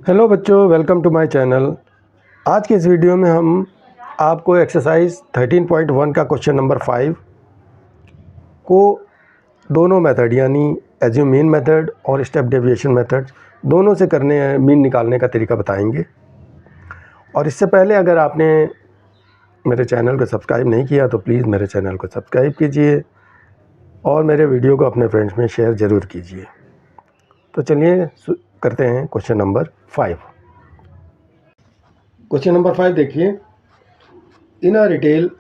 Hello बच्चों, welcome to my channel. आज के इस वीडियो में हम आपको एक्सरसाइज 13.1 का क्वेश्चन नंबर 5 को दोनों मेथड यानी एज्यूम मीन मेथड और स्टेप डेविएशन मेथड दोनों से करने मीन निकालने का तरीका बताएंगे। और इससे पहले अगर आपने मेरे चैनल को सब्सक्राइब नहीं किया तो प्लीज़ मेरे चैनल को सब्सक्राइब कीजिए और मेरे वीडियो को अपने फ्रेंड्स में शेयर ज़रूर कीजिए। तो चलिए करते हैं क्वेश्चन नंबर 5। क्वेश्चन नंबर 5 देखिए। In a retail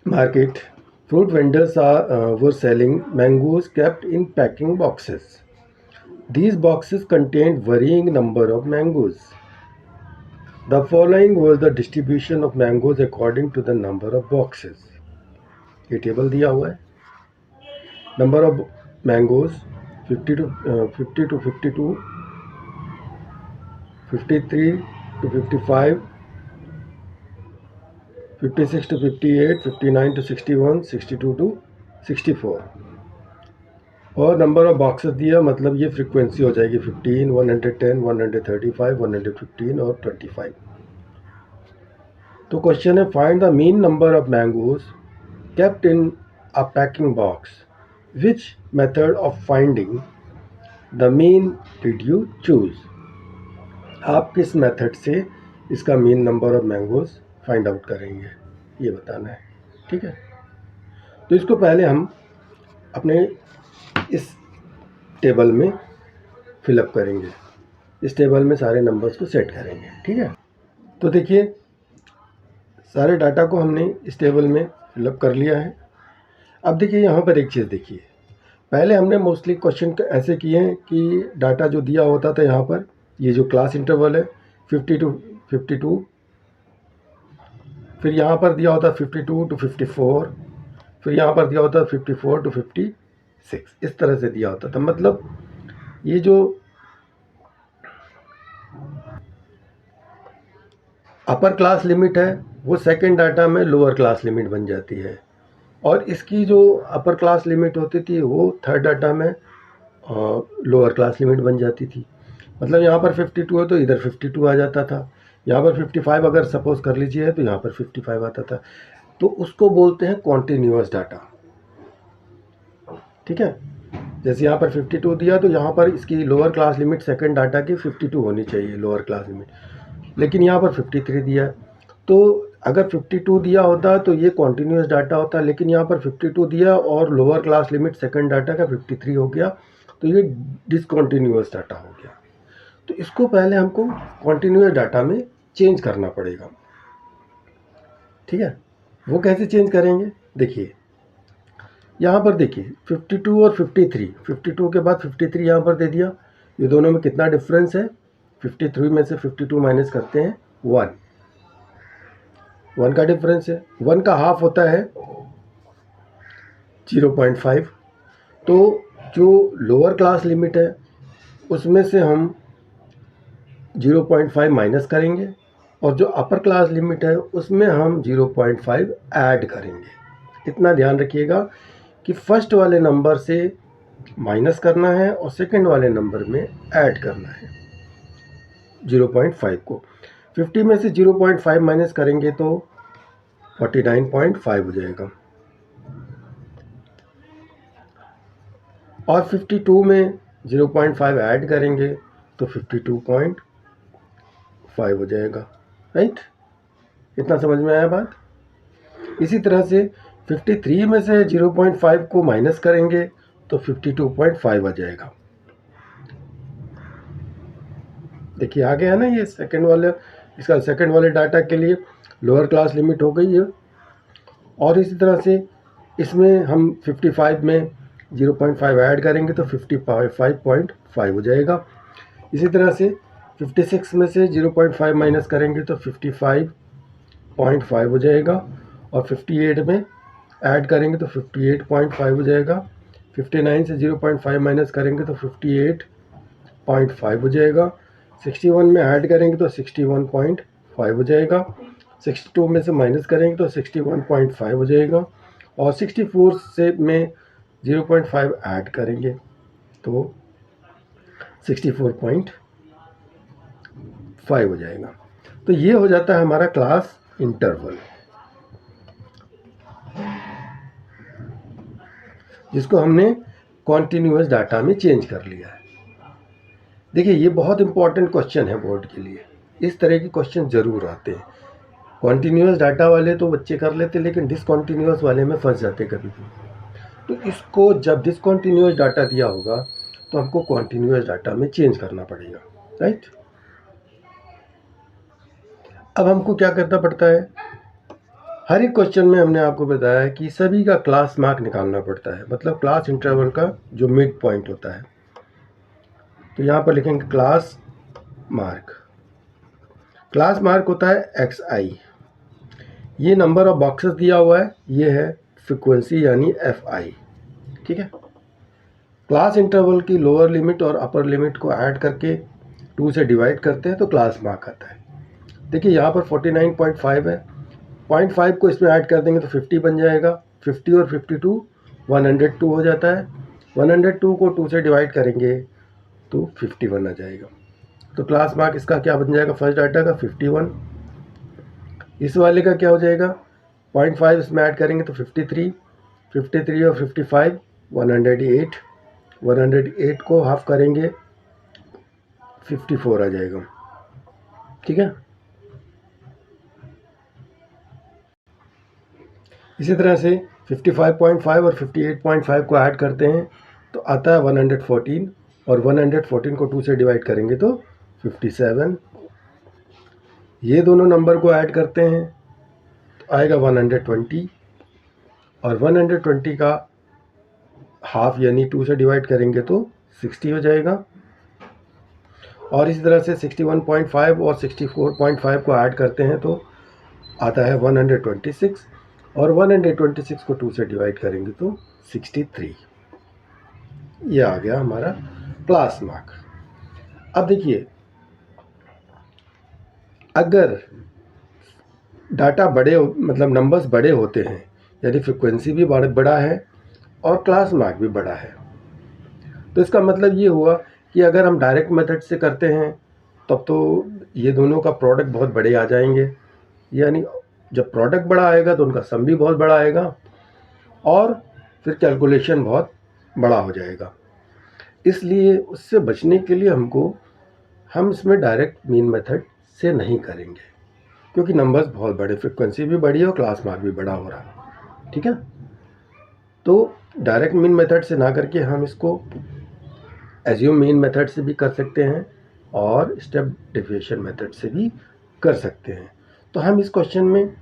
market, fruit vendors were selling mangoes kept in packing boxes. These boxes contained varying number of mangoes. The following was the distribution of mangoes according to the number of boxes. ये table दिया हुआ है। Number of mangoes 50 to 52, 53 to 55, 56 to 58, 59 to 61, 62 to 64 और number of boxes दिया, मतलब ये frequency हो जाएगी 15, 110, 135, 115 और 25। तो क्वेश्चन है find the mean number of mangoes kept in a packing box, which method of finding the mean did you choose. आप किस मेथड से इसका mean number of mangoes find out करेंगे, ये बताना है। ठीक है, तो इसको पहले हम अपने इस टेबल में फिलअप करेंगे। इस टेबल में सारे नंबर्स को सेट करेंगे। ठीक है, तो देखिए सारे डाटा को हमने इस टेबल में फिलअप कर लिया है। अब देखिए यहाँ पर एक चीज़ देखिए, पहले हमने मोस्टली क्वेश्चन ऐसे किए हैं कि डाटा जो दिया होता था यहाँ पर, ये जो क्लास इंटरवल है 50 to 52, फिर यहाँ पर दिया होता 52 to 54, फिर यहाँ पर दिया होता 54 to 56, इस तरह से दिया होता था। मतलब ये जो अपर क्लास लिमिट है वो सेकंड डाटा में लोअर क्लास लिमिट बन जाती है, और इसकी जो अपर क्लास लिमिट होती थी वो थर्ड डाटा में लोअर क्लास लिमिट बन जाती थी। मतलब यहाँ पर 52 है तो इधर 52 आ जाता था, यहाँ पर 55 अगर सपोज कर लीजिए तो यहाँ पर 55 आता था। तो उसको बोलते हैं कॉन्टिन्यूअस डाटा। ठीक है, जैसे यहाँ पर 52 दिया तो यहाँ पर इसकी lower class limit second data की 52 होनी चाहिए लोअर क्लास लिमिट, लेकिन यहाँ पर 53 दिया है। तो अगर 52 दिया होता तो ये कॉन्टिन्यूस डाटा होता, लेकिन यहाँ पर 52 दिया और lower class limit second data का 53 हो गया, तो ये डिसकॉन्टिन्यूस डाटा हो गया। तो इसको पहले हमको कॉन्टिन्यूस डाटा में चेंज करना पड़ेगा। ठीक है, वो कैसे चेंज करेंगे, देखिए यहाँ पर देखिए 52 और 53, 52 के बाद 53 यहाँ पर दे दिया। ये दोनों में कितना डिफरेंस है, 53 में से 52 माइनस करते हैं 1 का डिफरेंस है। 1 का हाफ होता है 0.5। तो जो लोअर क्लास लिमिट है उसमें से हम 0.5 माइनस करेंगे, और जो अपर क्लास लिमिट है उसमें हम 0.5 ऐड करेंगे। इतना ध्यान रखिएगा कि फर्स्ट वाले नंबर से माइनस करना है और सेकंड वाले नंबर में ऐड करना है 0.5 को। 50 में से 0.5 माइनस करेंगे तो 49.5 हो जाएगा, और 52 में 0.5 ऐड करेंगे तो 52.5 हो जाएगा। राइट, इतना समझ में आया बात। इसी तरह से 53 में से 0.5 को माइनस करेंगे तो 52.5 आ जाएगा। देखिए आ गया ना, ये सेकंड वाले, इसका सेकंड वाले डाटा के लिए लोअर क्लास लिमिट हो गई है। और इसी तरह से इसमें हम 55 में 0.5 ऐड करेंगे तो 55.5 हो जाएगा। इसी तरह से 56 में से 0.5 माइनस करेंगे तो 55.5 हो जाएगा, और 58 में ऐड करेंगे तो 58.5 हो जाएगा। 59 से 0.5 माइनस करेंगे तो 58.5 हो जाएगा। 61 में ऐड करेंगे तो 61.5 हो जाएगा। 62 में से माइनस करेंगे तो 61.5 हो जाएगा, और 64 से में 0.5 ऐड करेंगे तो 64.5 5 हो जाएगा। तो ये हो जाता है हमारा क्लास इंटरवल, जिसको हमने कॉन्टिन्यूअस डाटा में चेंज कर लिया है। देखिए ये बहुत इंपॉर्टेंट क्वेश्चन है बोर्ड के लिए, इस तरह के क्वेश्चन ज़रूर आते हैं। कॉन्टिन्यूअस डाटा वाले तो बच्चे कर लेते, लेकिन डिसकॉन्टिन्यूअस वाले में फंस जाते कभी कभी। तो इसको जब डिसकॉन्टिन्यूअस डाटा दिया होगा तो हमको कॉन्टिन्यूअस डाटा में चेंज करना पड़ेगा, राइट। अब हमको क्या करना पड़ता है, हर एक क्वेश्चन में हमने आपको बताया कि सभी का क्लास मार्क निकालना पड़ता है, मतलब क्लास इंटरवल का जो मिड पॉइंट होता है। तो यहाँ पर लिखेंगे क्लास मार्क। क्लास मार्क होता है एक्स आई। ये नंबर ऑफ बॉक्सेस दिया हुआ है, ये है फ्रिक्वेंसी यानी एफ आई, ठीक है। क्लास इंटरवल की लोअर लिमिट और अपर लिमिट को ऐड करके 2 से डिवाइड करते हैं तो क्लास मार्क आता है। देखिए यहाँ पर 49.5 है, 0.5 को इसमें ऐड कर देंगे तो 50 बन जाएगा। 50 और 52 102 हो जाता है। 102 को 2 से डिवाइड करेंगे तो 51 आ जाएगा। तो क्लास मार्क इसका क्या बन जाएगा, फर्स्ट डाटा का 51। इस वाले का क्या हो जाएगा, 0.5 इसमें ऐड करेंगे तो 53, 53 और 55 108, 108 को हाफ करेंगे 54 आ जाएगा, ठीक है। इसी तरह से 55.5 और 58.5 को ऐड करते हैं तो आता है 114, और 114 को 2 से डिवाइड करेंगे तो 57। ये दोनों नंबर को ऐड करते हैं तो आएगा 120, और 120 का हाफ यानी 2 से डिवाइड करेंगे तो 60 हो जाएगा। और इसी तरह से 61.5 और 64.5 को ऐड करते हैं तो आता है 126, और 126 को 2 से डिवाइड करेंगे तो 63। ये आ गया हमारा क्लास मार्क। अब देखिए, अगर डाटा बड़े मतलब नंबर्स बड़े होते हैं, यानी फ्रिक्वेंसी भी बड़ा है और क्लास मार्क भी बड़ा है, तो इसका मतलब ये हुआ कि अगर हम डायरेक्ट मेथड से करते हैं तब तो ये दोनों का प्रोडक्ट बहुत बड़े आ जाएंगे, यानी जब प्रोडक्ट बड़ा आएगा तो उनका सम भी बहुत बड़ा आएगा और फिर कैलकुलेशन बहुत बड़ा हो जाएगा। इसलिए उससे बचने के लिए हम इसमें डायरेक्ट मीन मेथड से नहीं करेंगे, क्योंकि नंबर्स बहुत बड़े, फ्रिक्वेंसी भी बड़ी है और क्लास मार्क भी बड़ा हो रहा है, ठीक है। तो डायरेक्ट मीन मेथड से ना करके हम इसको एज्यूम मीन मेथड से भी कर सकते हैं और स्टेप डेविएशन मेथड से भी कर सकते हैं। तो हम इस क्वेश्चन में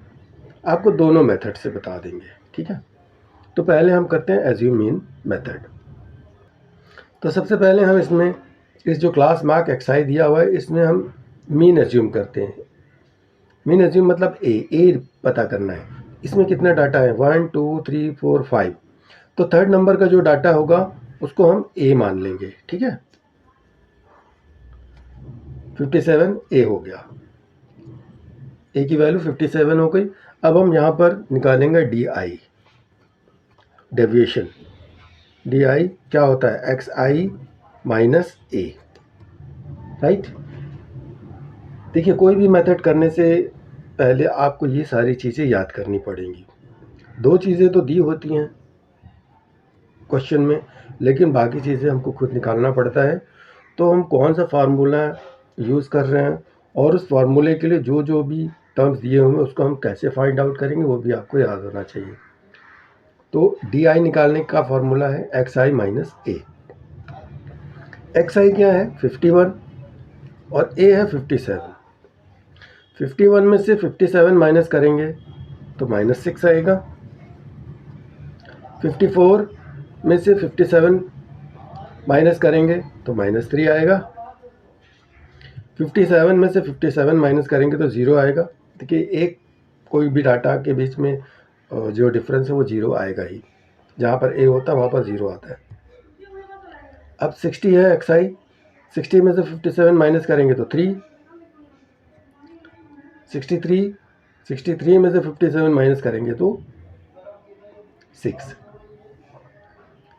आपको दोनों मेथड से बता देंगे, ठीक है। तो पहले हम करते हैं एज्यूम मीन मेथड। तो सबसे पहले हम इसमें इस जो क्लास मार्क एक्साई दिया हुआ है इसमें हम मीन एज्यूम करते हैं। मीन एज्यूम मतलब ए पता करना है, इसमें कितना डाटा है 1 2 3 4 5। तो थर्ड नंबर का जो डाटा होगा उसको हम ए मान लेंगे, ठीक है। 57 ए हो गया, ए की वैल्यू 57 हो गई। अब हम यहाँ पर निकालेंगे D I, deviation. D I क्या होता है, एक्स आई माइनस ए, राइट। देखिए कोई भी मेथड करने से पहले आपको ये सारी चीज़ें याद करनी पड़ेंगी। दो चीज़ें तो दी होती हैं क्वेश्चन में, लेकिन बाकी चीज़ें हमको खुद निकालना पड़ता है। तो हम कौन सा फार्मूला यूज़ कर रहे हैं और उस फार्मूले के लिए जो जो भी टर्म्स दिए हुए हैं उसको हम कैसे फाइंड आउट करेंगे वो भी आपको याद होना चाहिए। तो डी आई निकालने का फार्मूला है एक्स आई माइनस ए। एक्स आई क्या है 51 और ए है 57। 51 में से 57 माइनस करेंगे तो -6 आएगा। 54 में से 57 माइनस करेंगे तो -3 आएगा। 57 में से 57 माइनस करेंगे तो 0 आएगा। देखिए एक कोई भी डाटा के बीच में जो डिफरेंस है वो 0 आएगा ही, जहाँ पर ए होता है वहाँ पर 0 आता है। अब 60 है एक्स आई, 60 में से 57 माइनस करेंगे तो 3। 63 में से 57 माइनस करेंगे तो 6,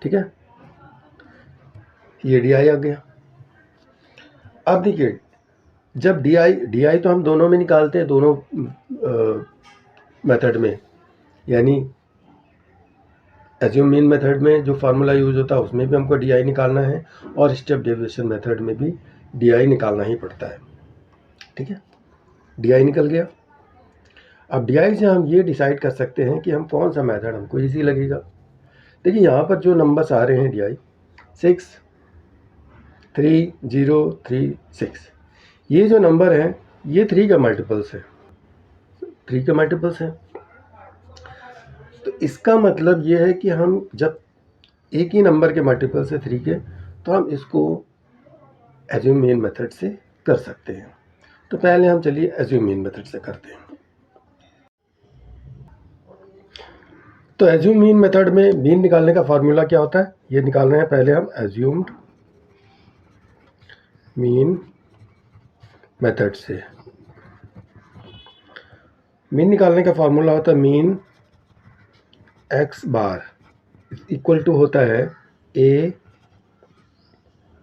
ठीक है। ये डी आई आ गया। अब देखिए जब डी आई तो हम दोनों में निकालते हैं, दोनों मेथड में, यानी एज्यूम मीन मेथड में जो फार्मूला यूज होता है उसमें भी हमको डी आई निकालना है, और स्टेप डेविएशन मेथड में भी डी आई निकालना ही पड़ता है। ठीक है, डी आई निकल गया। अब डी आई से हम ये डिसाइड कर सकते हैं कि हम कौन सा मेथड हमको ईजी लगेगा। देखिए यहाँ पर जो नंबर्स आ रहे हैं डी आई 6 3 0 3 6, ये जो नंबर हैं ये 3 का मल्टीपल्स है, 3 के मल्टीपल्स हैं। तो इसका मतलब ये है कि हम जब एक ही नंबर के मल्टीपल्स है 3 के, तो हम इसको एज्यूम मीन मेथड से कर सकते हैं। तो पहले हम चलिए एज्यूम मीन मेथड से करते हैं। तो एज्यूम मीन मेथड में मीन निकालने का फार्मूला क्या होता है, ये निकाल रहे हैं। पहले हम एज्यूम्ड मीन मेथड से मीन निकालने का फार्मूला होता है mean x bar equal to होता है A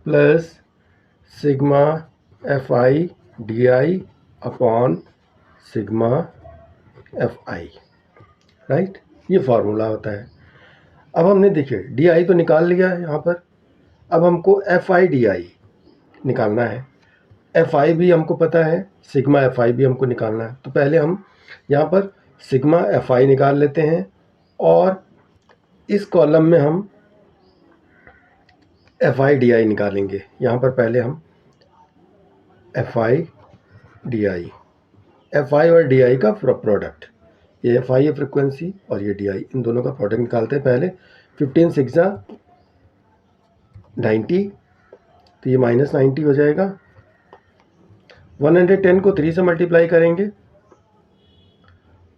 plus sigma F I D I upon sigma F I, right, ये फार्मूला होता है। अब हमने देखिए डी आई तो निकाल लिया है यहाँ पर, अब हमको एफ आई डी आई निकालना है। एफ आई भी हमको पता है, सिग्मा एफ आई भी हमको निकालना है। तो पहले हम यहाँ पर सिग्मा एफ आई निकाल लेते हैं, और इस कॉलम में हम एफ आई डी आई निकालेंगे। यहाँ पर पहले हम F I D I, F I और डी आई का प्रोडक्ट, ये एफ आई है फ्रिक्वेंसी और ये डी आई, इन दोनों का प्रोडक्ट निकालते हैं पहले। 15 6 90, तो ये -90 हो जाएगा। 110 को 3 से मल्टीप्लाई करेंगे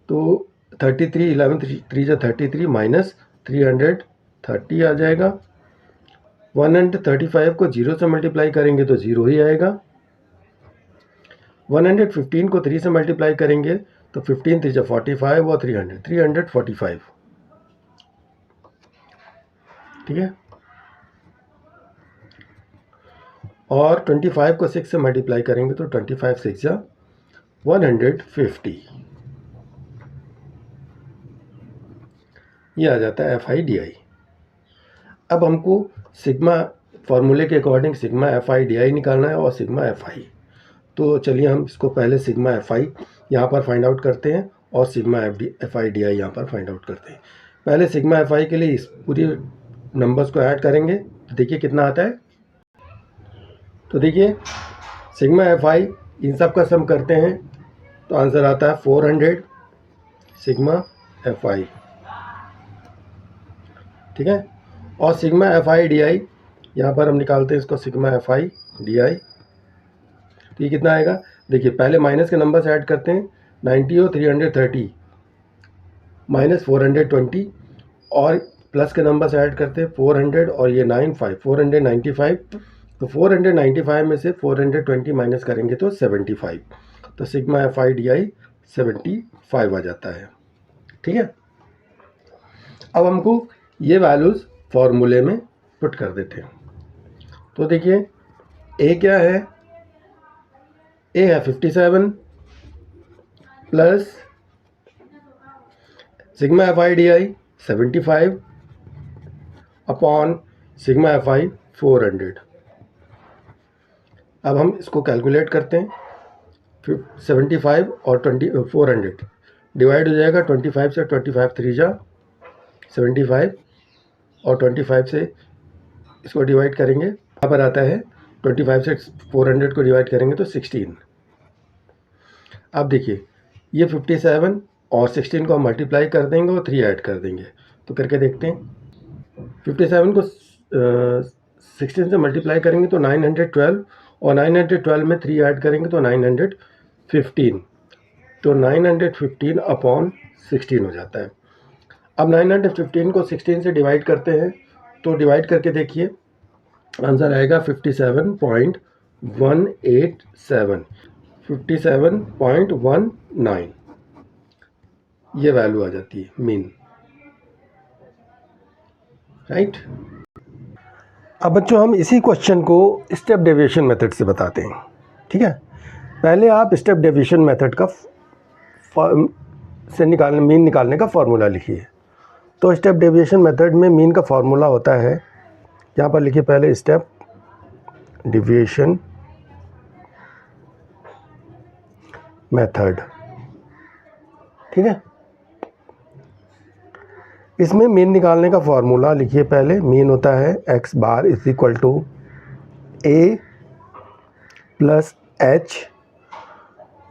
तो 33, 11 3 33 माइनस 330 आ जाएगा। 135 को 0 से मल्टीप्लाई करेंगे तो 0 ही आएगा। 115 को 3 से मल्टीप्लाई करेंगे तो 15 3 45 और 345, ठीक है। और 25 को 6 से मल्टीप्लाई करेंगे तो 25 6 150, ये आ जाता है एफ आई डी आई। अब हमको सिग्मा फार्मूले के according sigma F I D आई निकालना है और सिग्मा एफ आई। तो चलिए हम इसको पहले सिग्मा एफ आई यहाँ पर फाइंड आउट करते हैं और सिग्मा एफ आई डी आई यहाँ पर फाइंड आउट करते हैं। पहले सिग्मा एफ आई के लिए इस पूरी नंबर्स को ऐड करेंगे, तो देखिए कितना आता है। तो देखिए सिग्मा एफ आई इन सब का सम करते हैं तो आंसर आता है 400 सिग्मा एफ आई, ठीक है। और सिग्मा एफ आई डी आई यहाँ पर हम निकालते हैं इसको सिग्मा एफ आई डी आई, तो ये कितना आएगा। देखिए पहले माइनस के नंबर्स ऐड करते हैं, 90 और 330 माइनस 420, और प्लस के नंबर्स ऐड करते हैं 400 और ये 95 495, तो 495 में से 420 माइनस करेंगे तो 75, तो सिग्मा एफ आई डी आई 75 आ जाता है, ठीक है। अब हमको ये वैल्यूज़ फॉर्मूले में पुट कर देते हैं। तो देखिए ए क्या है, ए है 57 plus sigma F I D I 75 upon sigma F आई 400। अब हम इसको कैलकुलेट करते हैं, 75 और 400 डिवाइड हो जाएगा 25 से, 25 3 जा 75 और 25 से इसको डिवाइड करेंगे, यहाँ पर आता है 25 से 400 को डिवाइड करेंगे तो 16। अब देखिए ये 57 और 16 को हम मल्टीप्लाई कर देंगे और 3 ऐड कर देंगे, तो करके देखते हैं। 57 को 16 से मल्टीप्लाई करेंगे तो 912, और 912 में 3 ऐड करेंगे तो 915, तो 915 अपॉन 16 हो जाता है। अब 915 को 16 से डिवाइड करते हैं, तो डिवाइड करके देखिए आंसर आएगा 57.187, 57.19, ये वैल्यू आ जाती है मीन, राइट। अब बच्चों हम इसी क्वेश्चन को स्टेप डेविएशन मेथड से बताते हैं, ठीक है। पहले आप स्टेप डेविएशन मेथड का मीन निकालने का फॉर्मूला लिखिए। तो स्टेप डेविएशन मेथड में मीन का फॉर्मूला होता है, यहाँ पर लिखिए पहले स्टेप डेविएशन मेथड, ठीक है। इसमें मीन निकालने का फॉर्मूला लिखिए पहले। मीन होता है x bar is equal to a plus h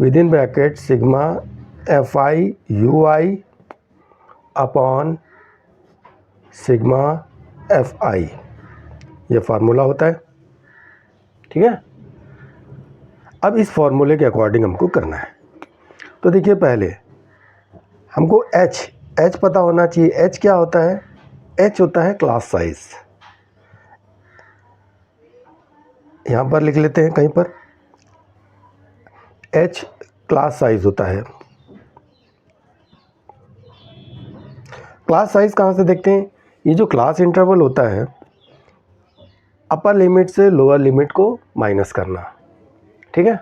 with in bracket sigma fi ui upon sigma fi, ये फार्मूला होता है, ठीक है। अब इस फार्मूले के अकॉर्डिंग हमको करना है। तो देखिए पहले हमको h पता होना चाहिए। h क्या होता है? h होता है क्लास साइज। यहाँ पर लिख लेते हैं कहीं पर, h क्लास साइज होता है। क्लास साइज कहाँ से देखते हैं? ये जो क्लास इंटरवल होता है, अपर लिमिट से लोअर लिमिट को माइनस करना, ठीक है।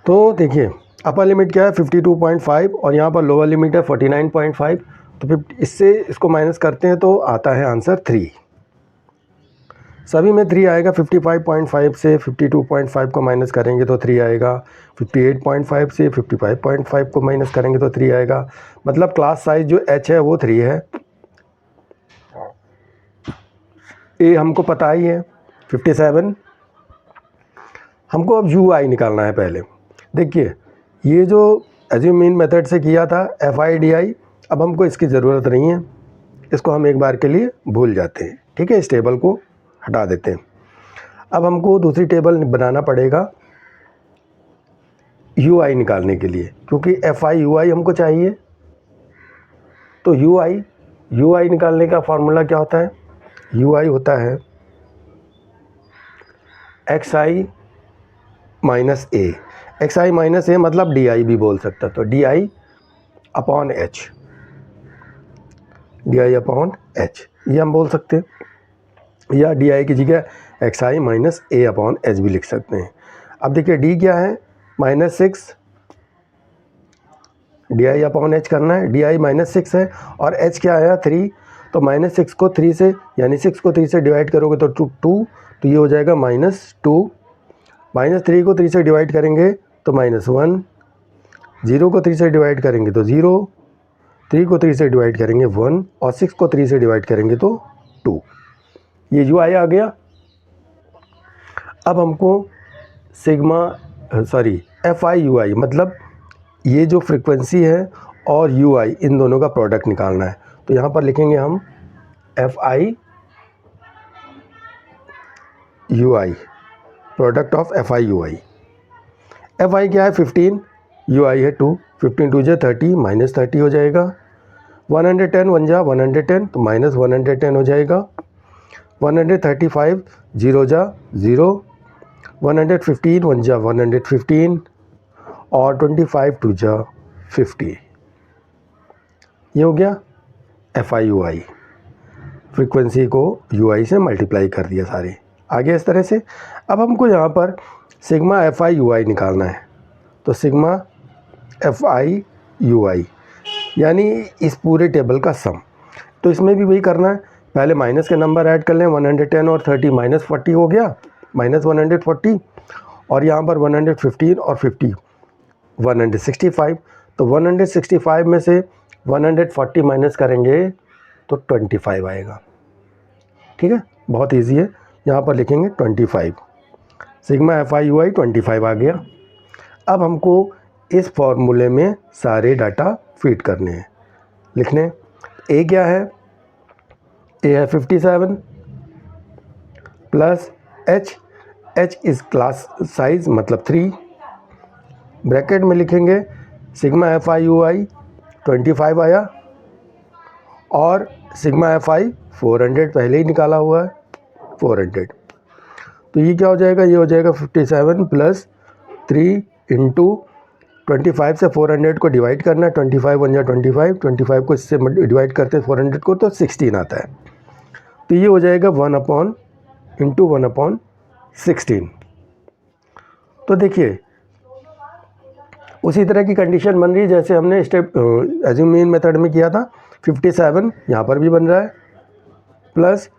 तो देखिए अपर लिमिट क्या है 52.5 और यहाँ पर लोअर लिमिट है 49.5। तो फिर इससे इसको माइनस करते हैं तो आता है आंसर 3। सभी में 3 आएगा। 55.5 से 52.5 को माइनस करेंगे तो 3 आएगा। 58.5 से 55.5 को माइनस करेंगे तो 3 आएगा। मतलब क्लास साइज जो h है वो 3 है। ए हमको पता ही है 57। हमको अब UI निकालना है पहले। देखिए ये जो एज्यूम मीन मेथड से किया था FIDI, अब हमको इसकी ज़रूरत नहीं है, इसको हम एक बार के लिए भूल जाते हैं, ठीक है। इस टेबल को हटा देते हैं। अब हमको दूसरी टेबल बनाना पड़ेगा UI निकालने के लिए, क्योंकि FI UI हमको चाहिए। तो UI निकालने का फार्मूला क्या होता है? UI होता है XI माइनस ए। XI माइनस ए मतलब DI भी बोल सकता, तो DI upon H, DI upon H ये हम बोल सकते हैं, या DI की जगह XI माइनस ए अपॉन H भी लिख सकते हैं। अब देखिए D क्या है? -6, DI अपॉन H करना है। DI -6 है और H क्या आया 3, तो -6 को 3 से, यानी 6 को 3 से डिवाइड करोगे तो 2, तो ये हो जाएगा -2। -3 को 3 से डिवाइड करेंगे तो -1, 0 को 3 से डिवाइड करेंगे तो 0, 3 को 3 से डिवाइड करेंगे 1 और 6 को 3 से डिवाइड करेंगे तो 2। ये UI आ गया। अब हमको FI UI मतलब ये जो फ्रीक्वेंसी है और UI इन दोनों का प्रोडक्ट निकालना है। तो यहाँ पर लिखेंगे हम FI UI, product of FI UI। FI क्या है 15, UI है 2, 15 2 जा 30, -30 हो जाएगा। 110 1 जा 110, तो -110 हो जाएगा। 135 0 जा 0, 115 1 जा 115 और 25 2 जा 50। ये हो गया FI UI। फ्रीक्वेंसी को UI से मल्टीप्लाई कर दिया सारे, आगे इस तरह से। अब हमको यहाँ पर सिग्मा FI UI निकालना है। तो सिग्मा FI UI यानी इस पूरे टेबल का सम। तो इसमें भी वही करना है, पहले माइनस के नंबर ऐड कर लें। 110 और 30 -40 हो गया, -140, और यहाँ पर 115 और 50 165। तो 165 में से 140 माइनस करेंगे तो 25 आएगा, ठीक है। बहुत इजी है, यहाँ पर लिखेंगे 25। सिग्मा FI UI 25 आ गया। अब हमको इस फॉर्मूले में सारे डाटा फीड करने हैं, लिखने। ए क्या है? ए है 57 plus H is class size मतलब 3। ब्रैकेट में लिखेंगे सिग्मा FI UI 25 आया और सिग्मा FI 400 पहले ही निकाला हुआ है 400। तो ये क्या हो जाएगा? ये हो जाएगा 57 प्लस 3 इंटू 25 से 400 को डिवाइड करना है। 25 1 जा 25, 25 को इससे डिवाइड करते हैं 400 को तो 16 आता है। तो ये हो जाएगा 1/16। तो देखिए उसी तरह की कंडीशन बन रही है जैसे हमने स्टेप एज्यूम मीन मेथड में किया था। 57 यहाँ पर भी बन रहा है, प्लस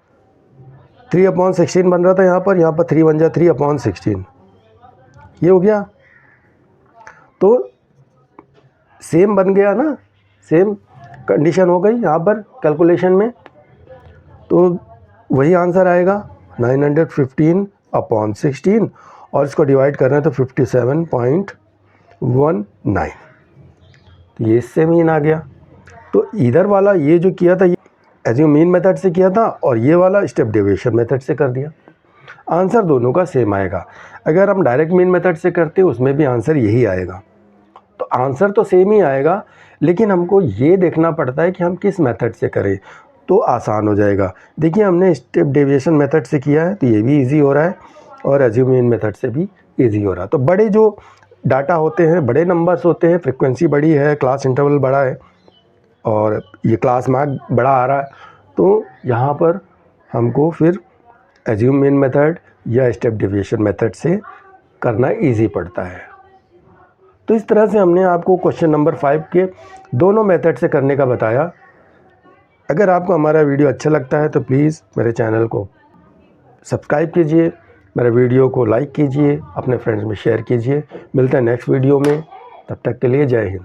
3/16 बन रहा था यहाँ पर 3 बन जाए 3/16, ये हो गया। तो सेम बन गया ना, सेम कंडीशन हो गई यहाँ पर कैलकुलेशन में। तो वही आंसर आएगा 915/16, और इसको डिवाइड कर रहे हैं तो 57.19, तो ये इससे मीन आ गया। तो इधर वाला ये जो किया था ये एज्यूम मीन मेथड से किया था, और ये वाला स्टेप डेविएशन मेथड से कर दिया। आंसर दोनों का सेम आएगा। अगर हम डायरेक्ट मीन मेथड से करते हैं उसमें भी आंसर यही आएगा। तो आंसर तो सेम ही आएगा, लेकिन हमको ये देखना पड़ता है कि हम किस मेथड से करें तो आसान हो जाएगा। देखिए हमने स्टेप डेविएशन मेथड से किया है तो ये भी इजी हो रहा है, और एज्यूम मीन मेथड से भी इजी हो रहा है। तो बड़े जो डाटा होते हैं, बड़े नंबर्स होते हैं, फ्रिक्वेंसी बड़ी है, क्लास इंटरवल बड़ा है, और ये क्लास मार्क बड़ा आ रहा है, तो यहाँ पर हमको फिर एज्यूम मीन मेथड या स्टेप डेविएशन मेथड से करना इजी पड़ता है। तो इस तरह से हमने आपको क्वेश्चन नंबर 5 के दोनों मेथड से करने का बताया। अगर आपको हमारा वीडियो अच्छा लगता है तो प्लीज़ मेरे चैनल को सब्सक्राइब कीजिए, मेरे वीडियो को लाइक कीजिए, अपने फ्रेंड्स में शेयर कीजिए। मिलते हैं नेक्स्ट वीडियो में, तब तक के लिए जय हिंद।